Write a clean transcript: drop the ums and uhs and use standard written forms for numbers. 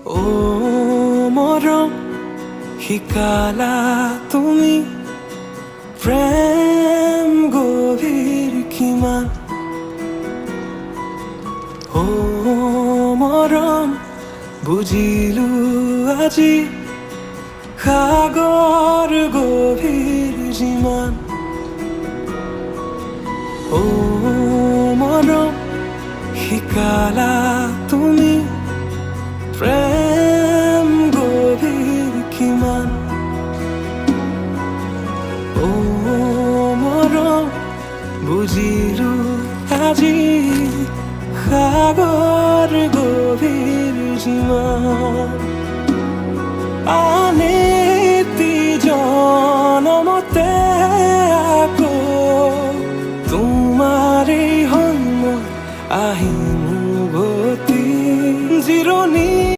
অ মৰম শিকালা তুমি প্ৰেম গভীৰ কিমান। অ মৰম বুজিলো আজি সাগৰ গভীৰ যিমান। অ মৰম শিকালা তুমি প্ৰেম গভীৰ কিমান। অ মৰম বুজিলো আজি সাগৰ গভীৰ যিমান।